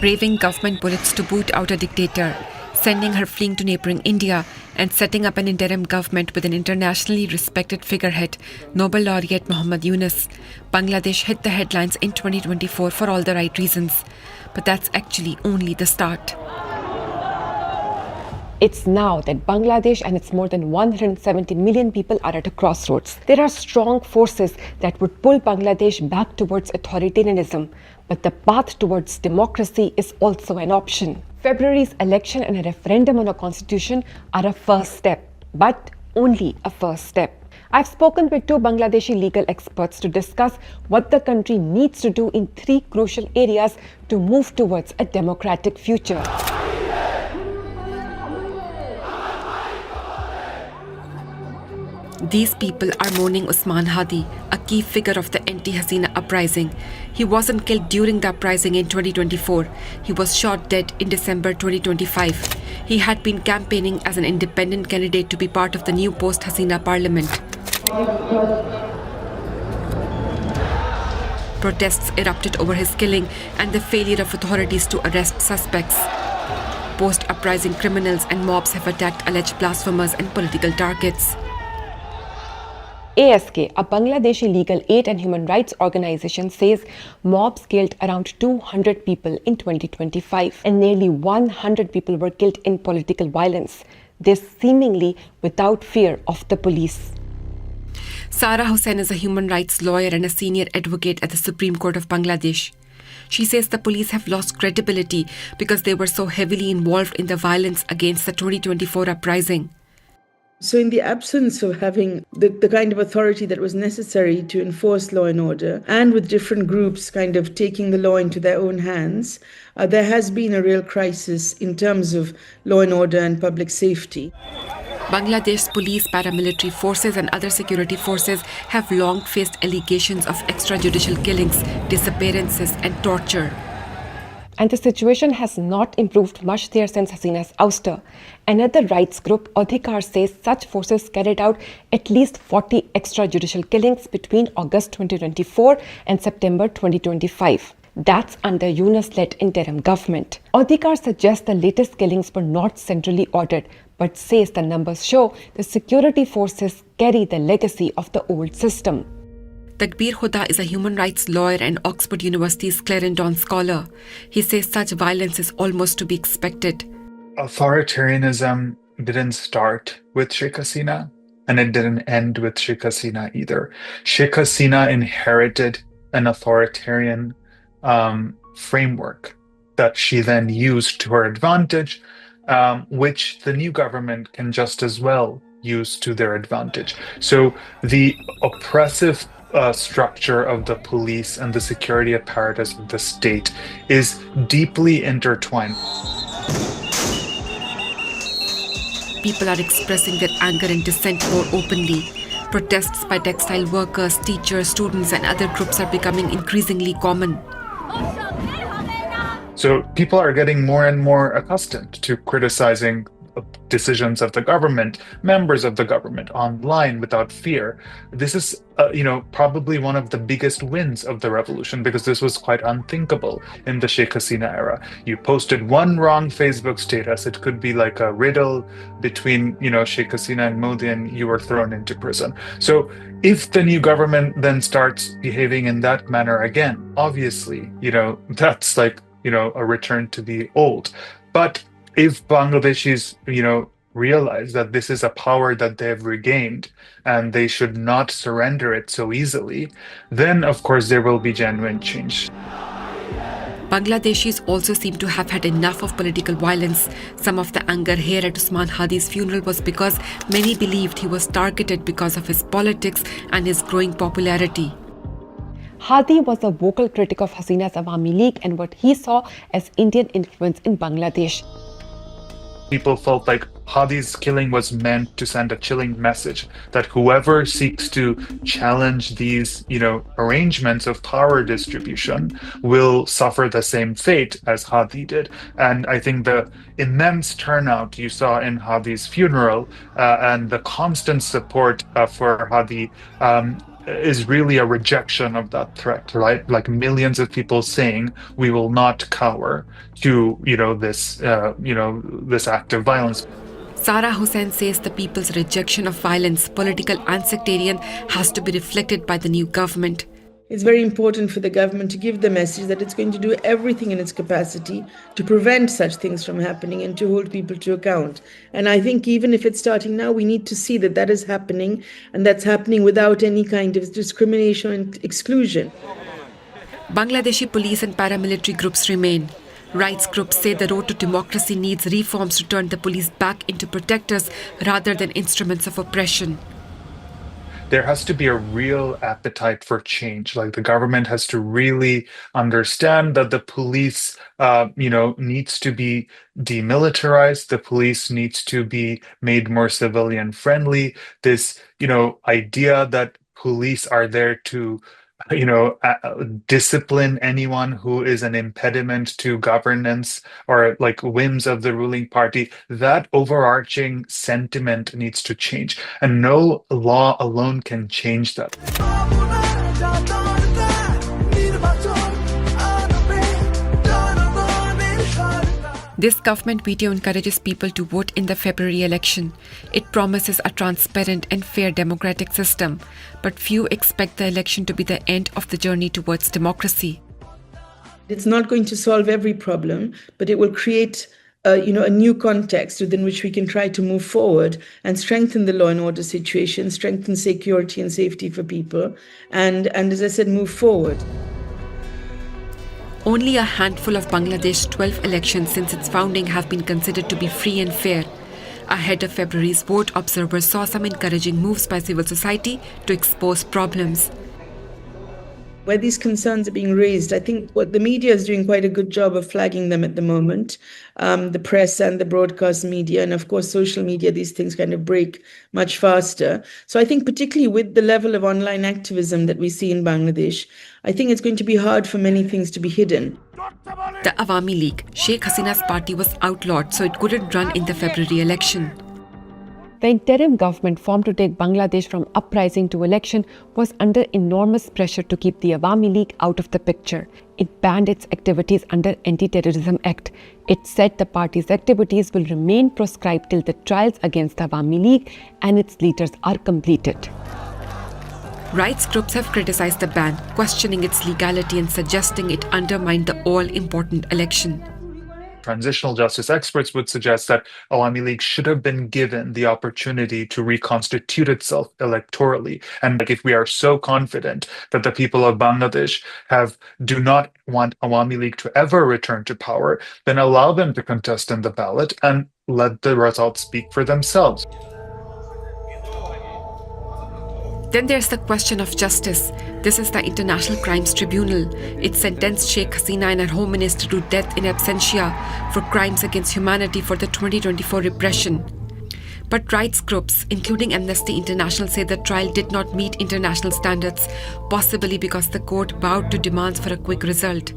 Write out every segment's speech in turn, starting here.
braving government bullets to boot out a dictator, sending her fleeing to neighbouring India, and setting up an interim government with an internationally respected figurehead, Nobel laureate Muhammad Yunus, Bangladesh hit the headlines in 2024 for all the right reasons. But that's actually only the start. It's now that Bangladesh and its more than 170 million people are at a crossroads. There are strong forces that would pull Bangladesh back towards authoritarianism, but the path towards democracy is also an option. February's election and a referendum on a constitution are a first step, but only a first step. I've spoken with two Bangladeshi legal experts to discuss what the country needs to do in three crucial areas to move towards a democratic future. These people are mourning Usman Hadi, a key figure of the anti-Hasina uprising. He wasn't killed during the uprising in 2024. He was shot dead in December 2025. He had been campaigning as an independent candidate to be part of the new post-Hasina parliament. Protests erupted over his killing and the failure of authorities to arrest suspects. Post-uprising criminals and mobs have attacked alleged blasphemers and political targets. ASK, a Bangladeshi legal aid and human rights organization, says mobs killed around 200 people in 2025 and nearly 100 people were killed in political violence, this seemingly without fear of the police. Sara Hussain is a human rights lawyer and a senior advocate at the Supreme Court of Bangladesh. She says the police have lost credibility because they were so heavily involved in the violence against the 2024 uprising. So in the absence of having the kind of authority that was necessary to enforce law and order, and with different groups kind of taking the law into their own hands, there has been a real crisis in terms of law and order and public safety. Bangladesh's police, paramilitary forces and other security forces have long faced allegations of extrajudicial killings, disappearances and torture. And the situation has not improved much there since Hasina's ouster. Another rights group, Adhikar, says such forces carried out at least 40 extrajudicial killings between August 2024 and September 2025. That's under Yunus-led interim government. Adhikar suggests the latest killings were not centrally ordered, but says the numbers show the security forces carry the legacy of the old system. Takbir Khuda is a human rights lawyer and Oxford University's Clarendon scholar. He says such violence is almost to be expected. Authoritarianism didn't start with Sheikh Hasina, and it didn't end with Sheikh Hasina either. Sheikh Hasina inherited an authoritarian framework that she then used to her advantage, which the new government can just as well use to their advantage. So the oppressive structure of the police and the security apparatus of the state is deeply intertwined. People are expressing their anger and dissent more openly. Protests by textile workers, teachers, students and other groups are becoming increasingly common. So people are getting more and more accustomed to criticizing decisions of the government, members of the government online without fear. This is, probably one of the biggest wins of the revolution, because this was quite unthinkable in the Sheikh Hasina era. You posted one wrong Facebook status, it could be like a riddle between, Sheikh Hasina and Modi, and you were thrown into prison. So if the new government then starts behaving in that manner again, obviously, that's like, a return to the old. But if Bangladeshis, realize that this is a power that they have regained and they should not surrender it so easily, then of course there will be genuine change. Bangladeshis also seem to have had enough of political violence. Some of the anger here at Usman Hadi's funeral was because many believed he was targeted because of his politics and his growing popularity. Hadi was a vocal critic of Hasina's Awami League and what he saw as Indian influence in Bangladesh. People felt like Hadi's killing was meant to send a chilling message that whoever seeks to challenge these, arrangements of power distribution will suffer the same fate as Hadi did. And I think the immense turnout you saw in Hadi's funeral and the constant support for Hadi is really a rejection of that threat, right? Like millions of people saying we will not cower to, this act of violence. Sara Hussain says the people's rejection of violence, political and sectarian, has to be reflected by the new government. It's very important for the government to give the message that it's going to do everything in its capacity to prevent such things from happening and to hold people to account. And I think even if it's starting now, we need to see that that is happening, and that's happening without any kind of discrimination and exclusion. Bangladeshi police and paramilitary groups remain. Rights groups say the road to democracy needs reforms to turn the police back into protectors rather than instruments of oppression. There has to be a real appetite for change. Like the government has to really understand that the police, needs to be demilitarized. The police needs to be made more civilian friendly. This, idea that police are there to discipline anyone who is an impediment to governance or like whims of the ruling party. That overarching sentiment needs to change, and no law alone can change that. This government veto encourages people to vote in the February election. It promises a transparent and fair democratic system, but few expect the election to be the end of the journey towards democracy. It's not going to solve every problem, but it will create a new context within which we can try to move forward and strengthen the law and order situation, strengthen security and safety for people, and as I said, move forward. Only a handful of Bangladesh's 12 elections since its founding have been considered to be free and fair. Ahead of February's vote, observers saw some encouraging moves by civil society to expose problems. Where these concerns are being raised, I think what the media is doing quite a good job of flagging them at the moment, the press and the broadcast media, and of course social media, these things kind of break much faster. So I think particularly with the level of online activism that we see in Bangladesh, I think it's going to be hard for many things to be hidden. The Awami League, Sheikh Hasina's party, was outlawed, so it couldn't run in the February election. The interim government formed to take Bangladesh from uprising to election was under enormous pressure to keep the Awami League out of the picture. It banned its activities under Anti-Terrorism Act. It said the party's activities will remain proscribed till the trials against the Awami League and its leaders are completed. Rights groups have criticized the ban, questioning its legality and suggesting it undermined the all-important election. Transitional justice experts would suggest that Awami League should have been given the opportunity to reconstitute itself electorally. And if we are so confident that the people of Bangladesh do not want Awami League to ever return to power, then allow them to contest in the ballot and let the results speak for themselves. Then there's the question of justice. This is the International Crimes Tribunal. It sentenced Sheikh Hasina and her Home Minister to death in absentia for crimes against humanity for the 2024 repression. But rights groups, including Amnesty International, say the trial did not meet international standards, possibly because the court bowed to demands for a quick result.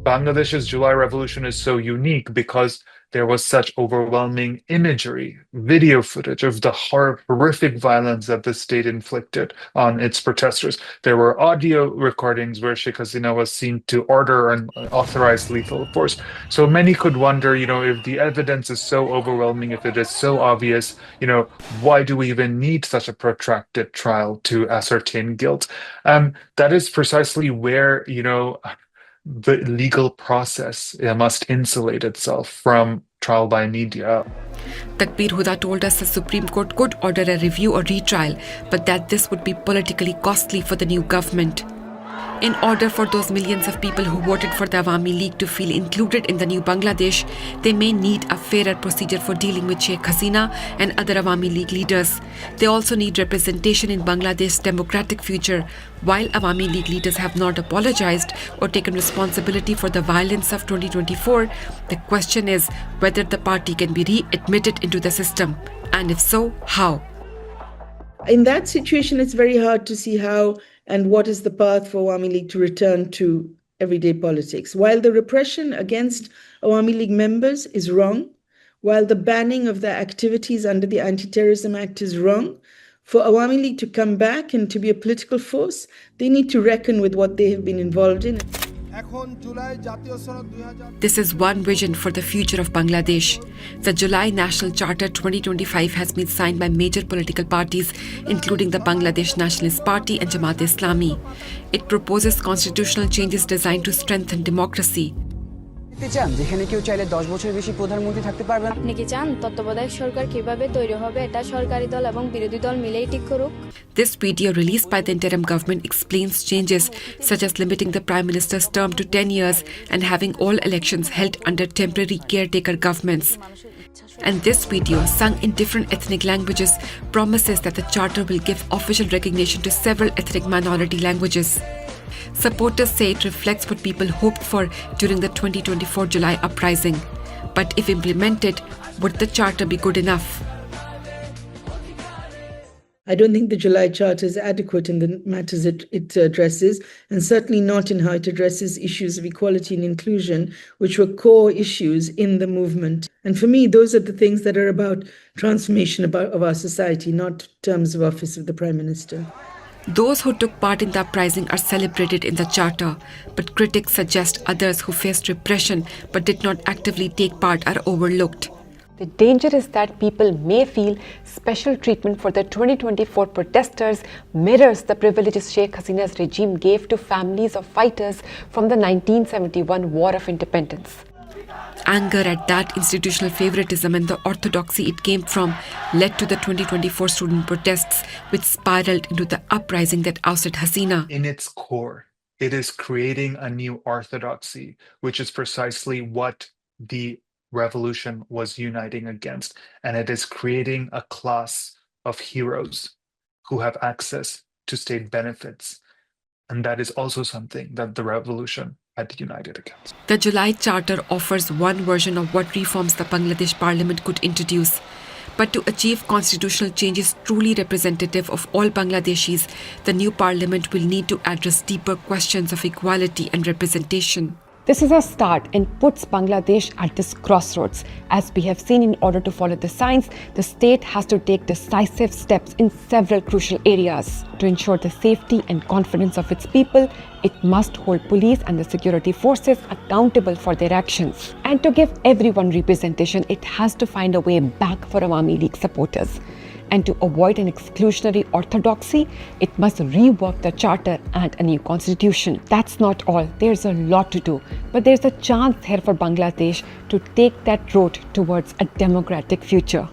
Bangladesh's July Revolution is so unique because there was such overwhelming imagery, video footage of the horrific violence that the state inflicted on its protesters. There were audio recordings where Sheikh Hasina was seen to order and authorize lethal force. So many could wonder, if the evidence is so overwhelming, if it is so obvious, why do we even need such a protracted trial to ascertain guilt? That is precisely where, the legal process must insulate itself from trial by media. Takbir Huda told us the Supreme Court could order a review or retrial, but that this would be politically costly for the new government. In order for those millions of people who voted for the Awami League to feel included in the new Bangladesh, they may need a fairer procedure for dealing with Sheikh Hasina and other Awami League leaders. They also need representation in Bangladesh's democratic future. While Awami League leaders have not apologized or taken responsibility for the violence of 2024, the question is whether the party can be readmitted into the system, and if so, how. In that situation, it's very hard to see how and what is the path for Awami League to return to everyday politics. While the repression against Awami League members is wrong, while the banning of their activities under the Anti-Terrorism Act is wrong, For Awami League to come back and to be a political force, they need to reckon with what they have been involved in. This is one vision for the future of Bangladesh. The July National Charter 2025 has been signed by major political parties, including the Bangladesh Nationalist Party and Jamaat-e-Islami. It proposes constitutional changes designed to strengthen democracy. চান যেখানে কেউ চাইলে 10 বছর বেশি প্রধানমন্ত্রী থাকতে পারবেন আপনি কি চান তত্ত্বাবধায়ক সরকার কিভাবে তৈরি হবে এটা সরকারি দল এবং বিরোধী দল মিলেই ঠিক করুক This video released by the interim government explains changes such as limiting the Prime Minister's term to 10 years and having all elections held under temporary caretaker governments. And this video, sung in different ethnic languages, promises that the charter will give official recognition to several ethnic minority languages. Supporters say it reflects what people hoped for during the 2024 July uprising. But if implemented, would the charter be good enough? I don't think the July Charter is adequate in the matters it addresses, and certainly not in how it addresses issues of equality and inclusion, which were core issues in the movement. And for me, those are the things that are about transformation of our society, not terms of office of the Prime Minister. Those who took part in the uprising are celebrated in the charter, but critics suggest others who faced repression but did not actively take part are overlooked. The danger is that people may feel special treatment for the 2024 protesters mirrors the privileges Sheikh Hasina's regime gave to families of fighters from the 1971 War of Independence. Anger at that institutional favoritism and the orthodoxy it came from led to the 2024 student protests, which spiraled into the uprising that ousted Hasina. In its core, it is creating a new orthodoxy, which is precisely what the revolution was uniting against. And it is creating a class of heroes who have access to state benefits. And that is also something that the revolution had united against. The July Charter offers one version of what reforms the Bangladesh Parliament could introduce. But to achieve constitutional changes truly representative of all Bangladeshis, the new parliament will need to address deeper questions of equality and representation. This is a start and puts Bangladesh at this crossroads. As we have seen, in order to follow the signs, the state has to take decisive steps in several crucial areas. To ensure the safety and confidence of its people, it must hold police and the security forces accountable for their actions. And to give everyone representation, it has to find a way back for Awami League supporters. And to avoid an exclusionary orthodoxy, it must rework the charter and a new constitution. That's not all. There's a lot to do. But there's a chance here for Bangladesh to take that road towards a democratic future.